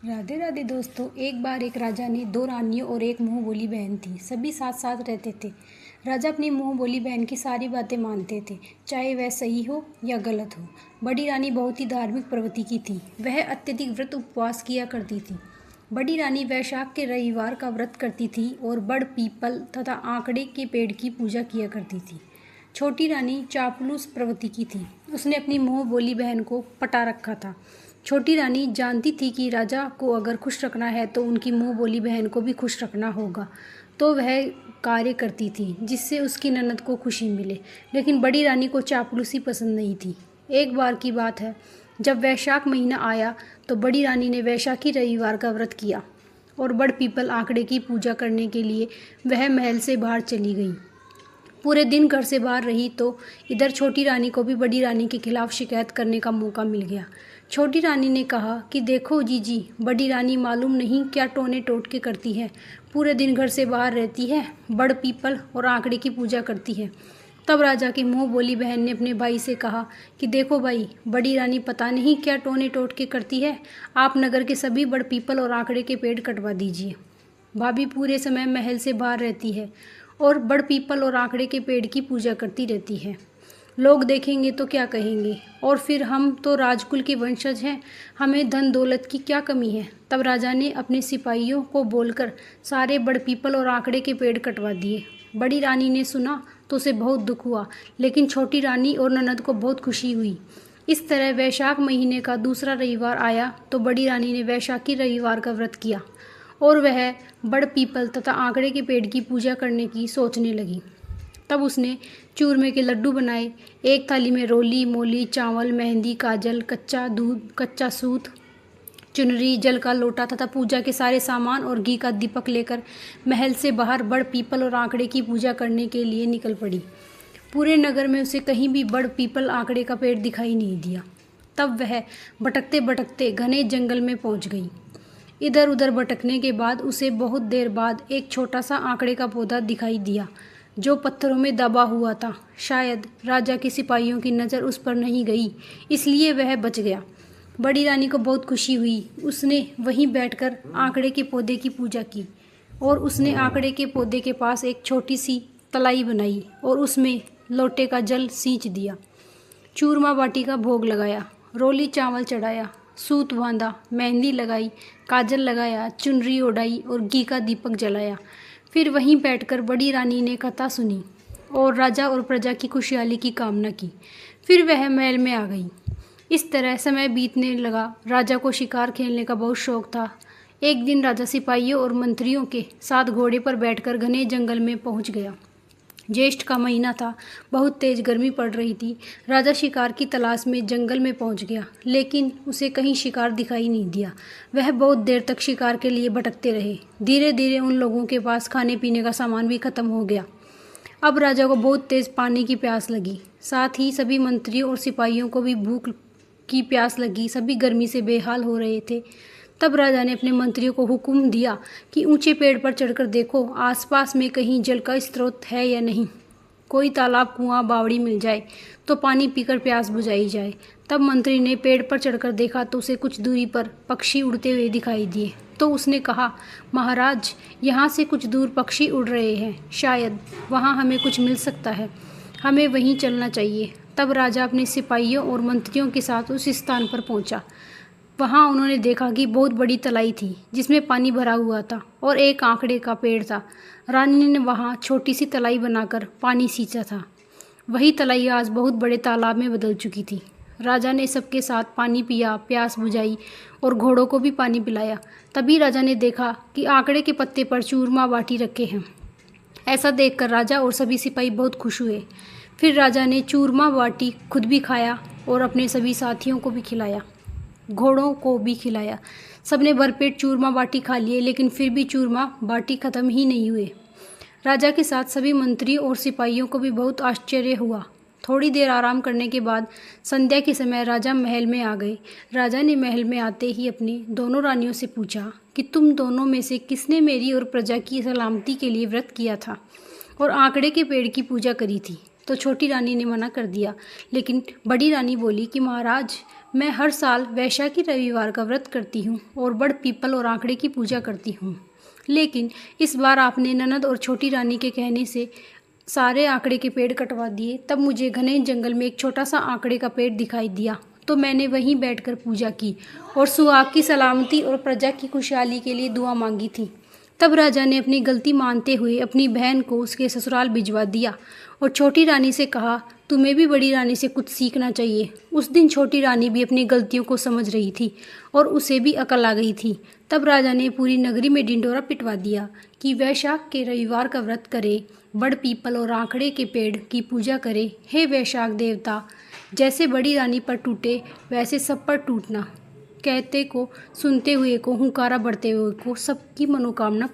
राधे राधे दोस्तों। एक बार एक राजा ने दो रानियों और एक मुंह बोली बहन थी। सभी साथ साथ रहते थे। राजा अपनी मुंह बोली बहन की सारी बातें मानते थे, चाहे वह सही हो या गलत हो। बड़ी रानी बहुत ही धार्मिक प्रवृत्ति की थी। वह अत्यधिक व्रत उपवास किया करती थी। बड़ी रानी वैशाख के रविवार का व्रत करती थी और बड़ पीपल तथा आंकड़े के पेड़ की पूजा किया करती थी। छोटी रानी चापलूस प्रवृत्ति की थी। उसने अपनी मुंह बोली बहन को पटा रखा था। छोटी रानी जानती थी कि राजा को अगर खुश रखना है तो उनकी मुंह बोली बहन को भी खुश रखना होगा, तो वह कार्य करती थी जिससे उसकी ननद को खुशी मिले। लेकिन बड़ी रानी को चापलूसी पसंद नहीं थी। एक बार की बात है, जब वैशाख महीना आया तो बड़ी रानी ने वैशाखी रविवार का व्रत किया और बड़ पीपल आंकड़े की पूजा करने के लिए वह महल से बाहर चली गई। पूरे दिन घर से बाहर रही तो इधर छोटी रानी को भी बड़ी रानी के खिलाफ शिकायत करने का मौका मिल गया। छोटी रानी ने कहा कि देखो जीजी, बड़ी रानी मालूम नहीं क्या टोने टोटके करती है। पूरे दिन घर से बाहर रहती है, बड़ पीपल और आंकड़े की पूजा करती है। तब राजा की मुंह बोली बहन ने अपने भाई से कहा कि देखो भाई, बड़ी रानी पता नहीं क्या टोने टोटके करती है। आप नगर के सभी बड़ पीपल और आंकड़े के पेड़ कटवा दीजिए। भाभी पूरे समय महल से बाहर रहती है और बड़ पीपल और आंकड़े के पेड़ की पूजा करती रहती है। लोग देखेंगे तो क्या कहेंगे, और फिर हम तो राजकुल के वंशज हैं, हमें धन दौलत की क्या कमी है। तब राजा ने अपने सिपाहियों को बोलकर सारे बड़ पीपल और आंकड़े के पेड़ कटवा दिए। बड़ी रानी ने सुना तो उसे बहुत दुख हुआ, लेकिन छोटी रानी और ननद को बहुत खुशी हुई। इस तरह वैशाख महीने का दूसरा रविवार आया तो बड़ी रानी ने वैशाखी रविवार का व्रत किया और वह बड़ पीपल तथा आंकड़े के पेड़ की पूजा करने की सोचने लगी। तब उसने चूरमे के लड्डू बनाए। एक थाली में रोली मोली, चावल, मेहंदी, काजल, कच्चा दूध, कच्चा सूत, चुनरी, जल का लोटा तथा पूजा के सारे सामान और घी का दीपक लेकर महल से बाहर बड़ पीपल और आंकड़े की पूजा करने के लिए निकल पड़ी। पूरे नगर में उसे कहीं भी बड़ पीपल आंकड़े का पेड़ दिखाई नहीं दिया। तब वह भटकते भटकते घने जंगल में पहुंच गई। इधर उधर भटकने के बाद उसे बहुत देर बाद एक छोटा सा आंकड़े का पौधा दिखाई दिया जो पत्थरों में दबा हुआ था। शायद राजा के सिपाहियों की नज़र उस पर नहीं गई, इसलिए वह बच गया। बड़ी रानी को बहुत खुशी हुई। उसने वहीं बैठकर आंकड़े के पौधे की पूजा की और उसने आंकड़े के पौधे के पास एक छोटी सी तलाई बनाई और उसमें लोटे का जल सींच दिया। चूरमा बाटी का भोग लगाया, रोली चावल चढ़ाया, सूत बांधा, मेहंदी लगाई, काजल लगाया, चुनरी ओढ़ाई और घी का दीपक जलाया। फिर वहीं बैठकर बड़ी रानी ने कथा सुनी और राजा और प्रजा की खुशहाली की कामना की। फिर वह महल में आ गई। इस तरह समय बीतने लगा। राजा को शिकार खेलने का बहुत शौक था। एक दिन राजा सिपाहियों और मंत्रियों के साथ घोड़े पर बैठकर घने जंगल में पहुंच गया। ज्येष्ठ का महीना था, बहुत तेज गर्मी पड़ रही थी। राजा शिकार की तलाश में जंगल में पहुंच गया, लेकिन उसे कहीं शिकार दिखाई नहीं दिया। वह बहुत देर तक शिकार के लिए भटकते रहे। धीरे धीरे उन लोगों के पास खाने पीने का सामान भी खत्म हो गया। अब राजा को बहुत तेज पानी की प्यास लगी। साथ ही सभी मंत्रियों और सिपाहियों को भी भूख की प्यास लगी। सभी गर्मी से बेहाल हो रहे थे। तब राजा ने अपने मंत्रियों को हुक्म दिया कि ऊंचे पेड़ पर चढ़कर देखो आसपास में कहीं जल का स्रोत है या नहीं। कोई तालाब, कुआं, बावड़ी मिल जाए तो पानी पीकर प्यास बुझाई जाए। तब मंत्री ने पेड़ पर चढ़कर देखा तो उसे कुछ दूरी पर पक्षी उड़ते हुए दिखाई दिए। तो उसने कहा, महाराज, यहाँ से कुछ दूर पक्षी उड़ रहे हैं, शायद वहाँ हमें कुछ मिल सकता है, हमें वहीं चलना चाहिए। तब राजा अपने सिपाहियों और मंत्रियों के साथ उस स्थान पर पहुँचा। वहाँ उन्होंने देखा कि बहुत बड़ी तलाई थी जिसमें पानी भरा हुआ था और एक आंकड़े का पेड़ था। रानी ने वहाँ छोटी सी तलाई बनाकर पानी सींचा था। वही तलाई आज बहुत बड़े तालाब में बदल चुकी थी। राजा ने सबके साथ पानी पिया, प्यास बुझाई और घोड़ों को भी पानी पिलाया। तभी राजा ने देखा कि आंकड़े के पत्ते पर चूरमा बाटी रखे हैं। ऐसा देखकर राजा और सभी सिपाही बहुत खुश हुए। फिर राजा ने चूरमा बाटी खुद भी खाया और अपने सभी साथियों को भी खिलाया, घोड़ों को भी खिलाया। सबने भरपेट चूरमा बाटी खा लिए, लेकिन फिर भी चूरमा बाटी खत्म ही नहीं हुए। राजा के साथ सभी मंत्रियों और सिपाहियों को भी बहुत आश्चर्य हुआ। थोड़ी देर आराम करने के बाद संध्या के समय राजा महल में आ गए। राजा ने महल में आते ही अपनी दोनों रानियों से पूछा कि तुम दोनों में से किसने मेरी और प्रजा की सलामती के लिए व्रत किया था और आंकड़े के पेड़ की पूजा करी थी। तो छोटी रानी ने मना कर दिया। लेकिन बड़ी रानी बोली कि महाराज, मैं हर साल वैशाखी रविवार का व्रत करती हूँ और बड़ पीपल और आंकड़े की पूजा करती हूँ, लेकिन इस बार आपने ननद और छोटी रानी के कहने से सारे आंकड़े के पेड़ कटवा दिए। तब मुझे घने जंगल में एक छोटा सा आंकड़े का पेड़ दिखाई दिया, तो मैंने वहीं बैठकर पूजा की और सुहाग की सलामती और प्रजा की खुशहाली के लिए दुआ मांगी थी। तब राजा ने अपनी गलती मानते हुए अपनी बहन को उसके ससुराल भिजवा दिया और छोटी रानी से कहा, तुम्हें भी बड़ी रानी से कुछ सीखना चाहिए। उस दिन छोटी रानी भी अपनी गलतियों को समझ रही थी और उसे भी अकल आ गई थी। तब राजा ने पूरी नगरी में ढिंढोरा पिटवा दिया कि वैशाख के रविवार का व्रत करे, बड़ पीपल और आंकड़े के पेड़ की पूजा करे। हे वैशाख देवता, जैसे बड़ी रानी पर टूटे वैसे सब पर टूटना। कहते को सुनते हुए को, हुंकारा बढ़ते हुए को सबकी मनोकामना